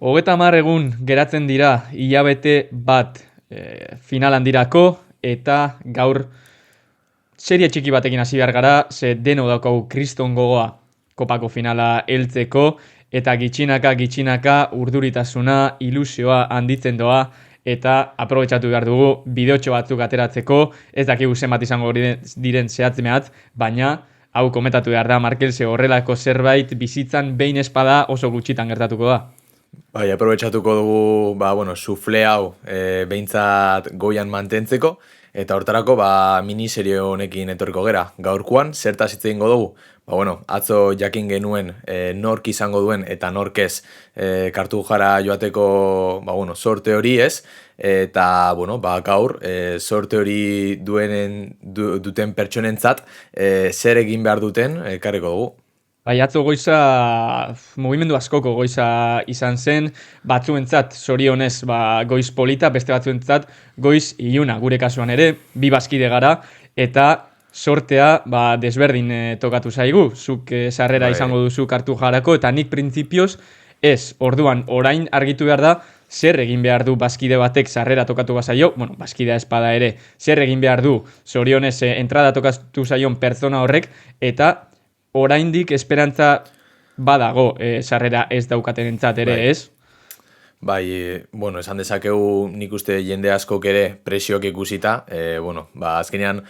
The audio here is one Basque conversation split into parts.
30 egun geratzen dira hilabete bat final handirako eta gaur serie txiki batekin hasi behar gara, ze deno daukagu kriston gogoa kopako finala heltzeko eta gitxinaka urduritasuna, ilusioa handitzen doa eta aprobetxatu behar dugu bideotxo batzuk ateratzeko, ez dakigu zenbat izango diren zehatz mehatz, baina hau komentatu behar da, Markel, ze horrelako zerbait bizitzan behin espada oso gutxitan gertatuko da. Bai, aprobetxatuko dugu, sufle hau behintzat goian mantentzeko, eta hortarako miniserie honekin etorriko gera. Gaurkoan, zertaz hitz egingo dugu? Atzo jakin genuen nork izango duen eta nork ez Kartujara joateko sorte hori ez, eta gaur sorte hori duten pertsonentzat zer egin behar duten ekarriko dugu. Bai, atzo goiza, mugimendu askoko goiza izan zen, batzuentzat zorionez goiz polita, beste batzuentzat goiz iluna, gure kasuan ere, bi bazkide gara, eta sortea desberdin tokatu zaigu, zuk sarrera izango duzu Kartujarako, eta nik printzipioz ez, orduan orain argitu behar da, zer egin behar du bazkide batek sarrera tokatu bazaio, bazkidea espada ere, zer egin behar du zorionez entrada tokatu zaion pertsona horrek, eta oraindik esperantza badago sarrera ez daukatenentzat ere, ez? Bai, esan dezakegu nik uste jende askok ere presiok ikusita, azkenean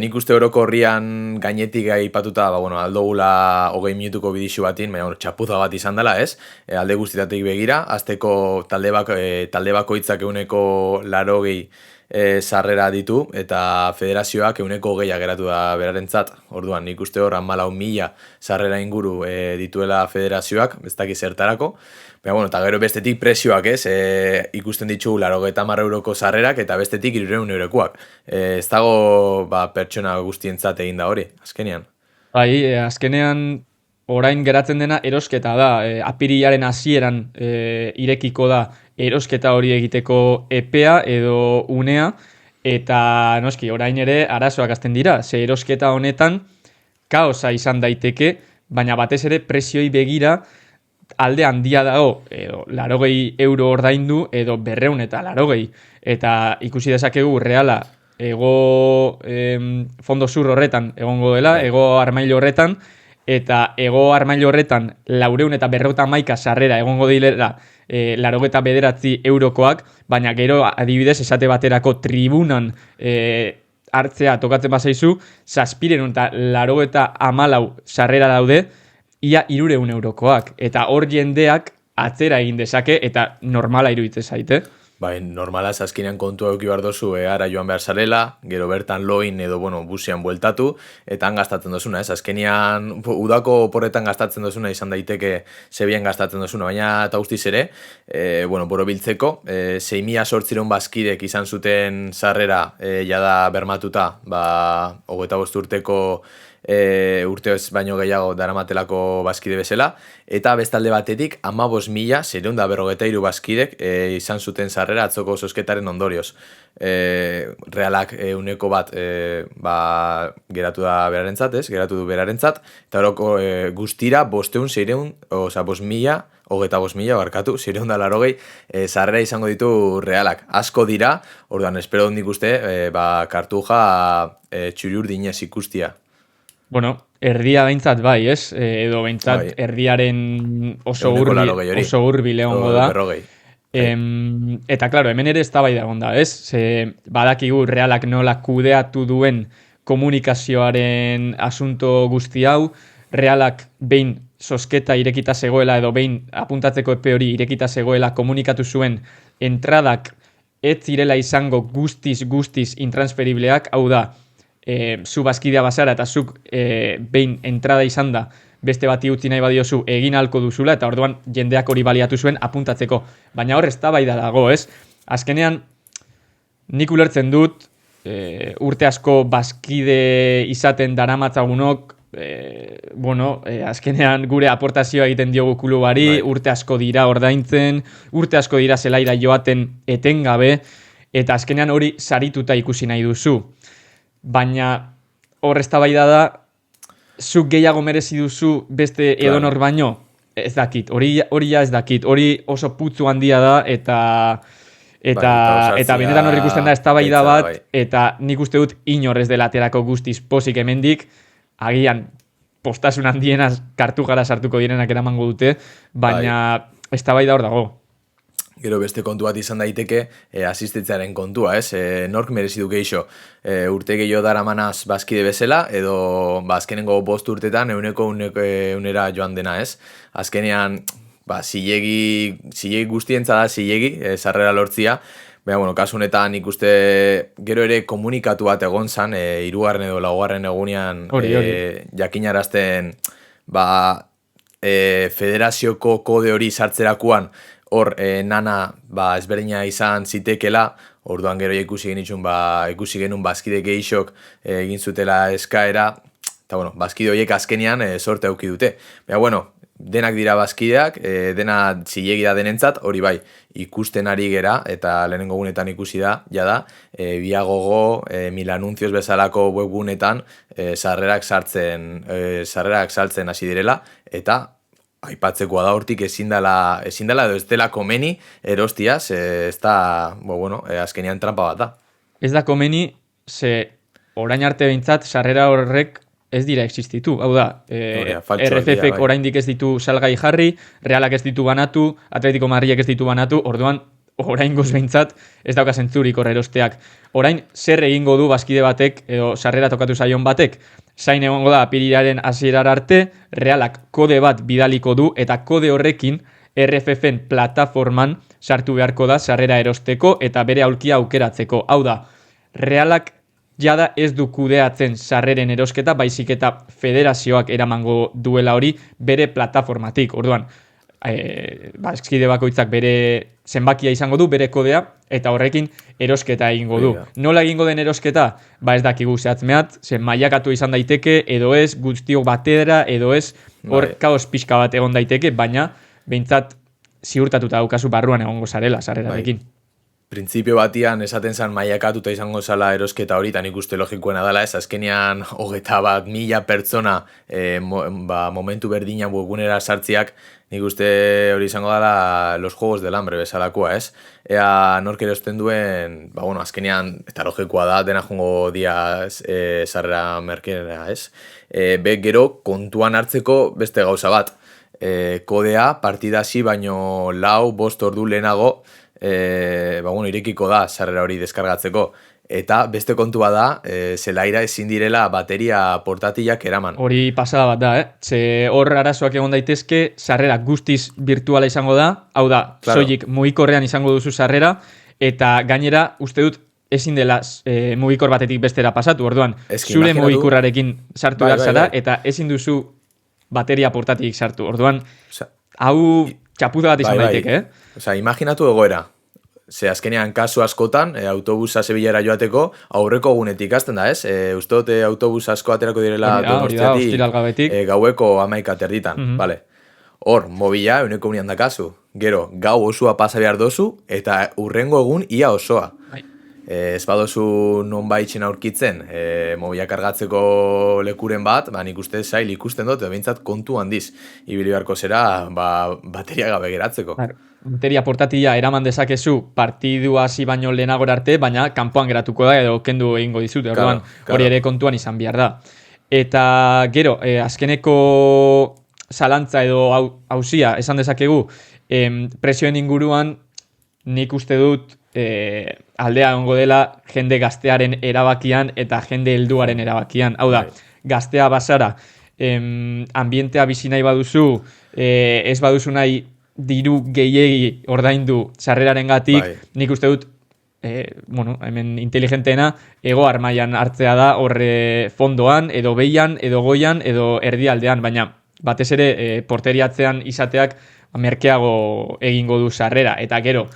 nik uste orokorrian gainetik aipatuta, aldogula 20 minutuko bidixu batin, txapuza bat izan dela, ez? Alde guztitatik begira, azteko talde bakoitzak euneko 80 sarrera ditu, eta federazioak euneko 20 geratu da berarentzat. Orduan, nik uste hor 14.000 sarrera inguru dituela federazioak, ez dakiz zertarako. Eta gero bestetik presioak ez, ikusten ditugu 80 euroko sarrerak eta bestetik 300 eurokoak. Ez dago pertsona guztientzat egin da hori, azkenean. Bai, azkenean orain geratzen dena erosketa da. Apirilaren hasieran irekiko da erosketa hori egiteko epea edo unea, eta noski orain ere arazoak hasten dira. Ze erosketa honetan kaosa izan daiteke, baina batez ere presioi begira alde handia dago, edo 80 euro ordaindu edo 280. Eta ikusi dezakegu Reala ego fondo sur horretan egongo dela, ego armailo horretan, eta ego armailo horretan 451 sarrera egongo direla 89 eurokoak, baina gero adibidez esate baterako tribunan hartzea tokatzen bazaizu, 714 sarrera daude, ia 300 eurokoak, eta hor jendeak atzera egin dezake, eta normala iruditzen zaite. Bai, normala azkenean kontua eduki behar dozu, ara joan behar zarela, gero bertan loin edo, busean bueltatu, eta han gastatzen dozuna, ez? Azkenean, udako oporretan gastatzen dozuna izan daiteke zebian gastatzen dozuna, baina eta guztiz ere, borobiltzeko, 6.800 bazkidek izan zuten sarrera jada bermatuta, 25 urteko urteoz baino gehiago daramatelako bazkide bezala, eta bestalde batetik 15.753 bazkidek izan zuten sarrera atzoko zozketaren ondorioz. Realak uneko bat geratu da berarentzat, ez? Geratu du berarentzat, eta horoko guztira 600 sarrera izango ditu Realak. Asko dira, orduan espero nik uste, Kartuja txuri urdinez ikustia. Erdia behintzat bai, ez? Edo behintzat erdiaren oso hurbil egongo da. Eta, klaro, hemen ere eztabaida egon da, ez? Ze badakigu Realak nola kudeatu duen komunikazioaren asunto guzti hau, Realak behin zozketa irekita zegoela edo behin apuntatzeko epe hori irekita zegoela komunikatu zuen entradak ez zirela izango guztiz intransferibleak, hau da, zu bazkidea bazara eta zuk behin entrada izan da beste bati utzi nahi badiozu egin halko duzula, eta orduan jendeak hori baliatu zuen apuntatzeko. Baina hor eztabaida dago, ez? Azkenean, nik ulertzen dut, urte asko bazkide izaten daramatzagunok, azkenean gure aportazioa egiten diogu klubari, urte asko dira ordaintzen, urte asko dira zelaira joaten etengabe, eta azkenean hori sarituta ikusi nahi duzu. Baina hor eztabaida da, zuk gehiago merezi duzu beste edonor baino, Ez dakit, hori ez dakit, hori oso putzu handia da, eta benetan hor ikusten da eztabaida bat, eta nik uste dut inor ez dela aterako guztiz pozik hemendik, agian postasun handienaz kartugara sartuko direnak eramango dute, baina eztabaida hor dago. Gero beste kontu bat izan daiteke, asistitzearen kontua, ez? Nork merezi du geixo, urte gehiago daramanaz bazkide bezala, edo azkenengo 5 urtetan eunera joan dena, ez? Azkenean, zilegi guztientza da, zilegi, sarrera lortzia, baina, bueno, kasu honetan ikuste gero ere komunikatu bat egon zan, 3. edo 4. egunean jakinarazten, federazioko kode hori sartzerakoan, hor, nana, ezberdina izan zitekela, orduan gero ikusi genuen bazkide gehixok egin zutela eskaera, eta, bueno, bazkide horiek azkenean sorte auki dute. Baina, bueno, denak dira bazkideak, dena zilegi da denentzat, hori bai, ikusten ari gera, eta lehenengo gunetan ikusi da, jada, Viagogo, Milanuncios bezalako webgunetan sarrerak saltzen hasi direla, eta aipatzekoa da hortik ezin dela edo ez dela komeni erostiaz, ez da, azkenean trampa bat da. Ez da komeni, ze orain arte behintzat sarrera horrek ez dira existitu. Hau da, RFF-ek oraindik ez ditu salgai jarri, Realak ez ditu banatu, Atletico Madrilek ez ditu banatu, orduan oraingoz behintzat ez dauka zentzurik hor erosteak. Orain zer egingo du bazkide batek edo sarrera tokatu zaion batek? Zain egongo da apirilaren hasierar arte, Realak kode bat bidaliko du eta kode horrekin RFF-en plataforman sartu beharko da sarrera erosteko eta bere aulkia aukeratzeko. Hau da, Realak jada ez du kudeatzen sarreren erosketa, baizik eta federazioak eramango duela hori bere plataformatik. Orduan, bazkide bakoitzak bere zenbakia izango du, bere kodea, eta horrekin erosketa egingo du. Nola egingo den erosketa? Ez dakigu zehatzmeat, mailakatu izan daiteke, edo ez, guztiok batera, edo ez, hor kaos pixka bat egon daiteke, baina behintzat ziurtatuta daukazu barruan egongo zarela, sarrerarekin. Printzipio batian esaten zan mailakatuta izango zala erosketa hori, eta nik uste logikoena dela, ez azkenean 21.000 pertsona momentu berdinan webgunera sartziak, nik uste hori izango dela los juegos del hambre bezalakoa, ez? Ea nork erosten duen, azkenean, eta logikoa da, dena jongo dia sarrera merkenera, ez? Gero kontuan hartzeko beste gauza bat, kodea partida hasi baino 4-5 ordu lehenago, irekiko da sarrera hori deskargatzeko. Eta beste kontua da, zelaira ezin direla bateria portatilak eraman. Hori pasada bat da, Ze hor arazoak egon daitezke, sarrera guztiz virtuala izango da, hau da, soilik mugikorrean izango duzu sarrera, eta gainera, uste dut, ezin dela mugikor batetik bestera pasatu, orduan, zure mugikorrarekin sartu behar zara, eta ezin duzu bateria portatilik sartu, orduan, hau txapuza bat izan daiteke, imaginatu egoera. Ze azkenean kasu askotan, autobusa Sevillara joateko, aurreko egunetik hasten da, ez? Uste dut autobus asko aterako direla Donostiatik gaueko 11:00 vale. Hor, mobila, euneko unian da kasu. Gero, gau osoa pasa behar dozu, eta urrengo egun ia osoa. Ez badozu non baitxen aurkitzen, mobila kargatzeko lekuren bat, nik uste zail ikusten dut, behintzat kontu handiz. Ibili beharko zera, bateria gabe geratzeko. Bateria portatila eraman dezakezu partidu hasi baino lehenago arte, baina kanpoan geratuko da edo kendu egingo dizute, orduan hori ere kontuan izan behar da. Eta gero, azkeneko zalantza edo auzia esan dezakegu, presioen inguruan nik uste dut aldea egongo dela jende gaztearen erabakian eta jende helduaren erabakian. Hau da, gaztea bazara, ambientea bizi nahi baduzu, ez baduzu nahi diru gehiegi ordaindu sarreraren gatik, nik uste dut, hemen inteligenteena, ego armaian hartzea da horre fondoan, edo behian, edo goian, edo erdialdean, baina batez ere porteriatzean izateak merkeago egingo du sarrera, eta gero,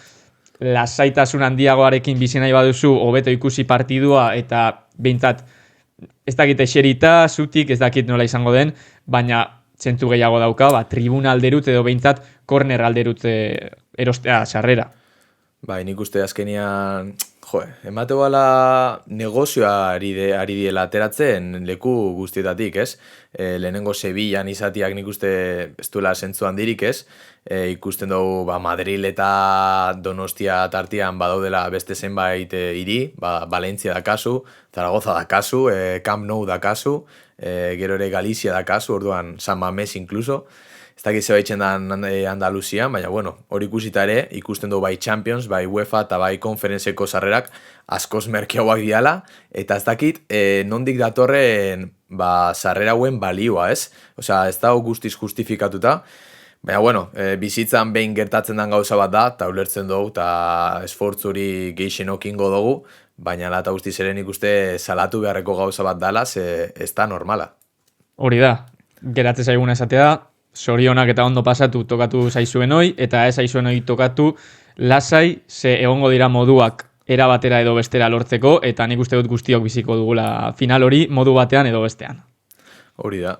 lasaitasun handiagoarekin bizi nahi baduzu, hobeto ikusi partidua, eta behintzat, ez dakit eserita, zutik, ez dakit nola izango den, baina zentzu gehiago dauka, tribuna alderut edo behintzat korner alderut erostea sarrera. Nik uste azkenian, Jo, emate bala negozioa ari diela ateratzen leku guztietatik, ez? Lehenengo Sevillan izatiak nik uste ez duela zentzu handirik, ez? Ikusten dugu Madril eta Donostia tartian badaudela beste zenbait hiri, Valencia da kasu, Zaragoza da kasu, Camp Nou da kasu, gero ere Galizia da kasu, orduan San Mamés incluso. Ez dakit zebaitzen da Andaluzian, baina bueno, hori ikusita ere, ikusten du bai Champions, bai UEFA eta bai konferentzeko sarrerak askoz merkeagoak diala, eta ez dakit nondik datorren sarrera hauen balioa, ez? Osea, ez dago guztiz justifikatuta, baina bueno, bizitzan behin gertatzen den gauza bat da, eta ulertzen dugu, eta esfortzuri geixenok ingo dugu, baina eta guztiz ere nik uste salatu beharreko gauza bat dala, ze ez da normala. Hori da, geratzen zaiguna esatea, sorionak eta ondo pasatu tokatu zaizuen hoi, eta ez zaizuen hoi tokatu lasai, ze egongo dira moduak era batera edo bestera lortzeko, eta nik uste dut guztiok biziko dugula final hori modu batean edo bestean. Hori da.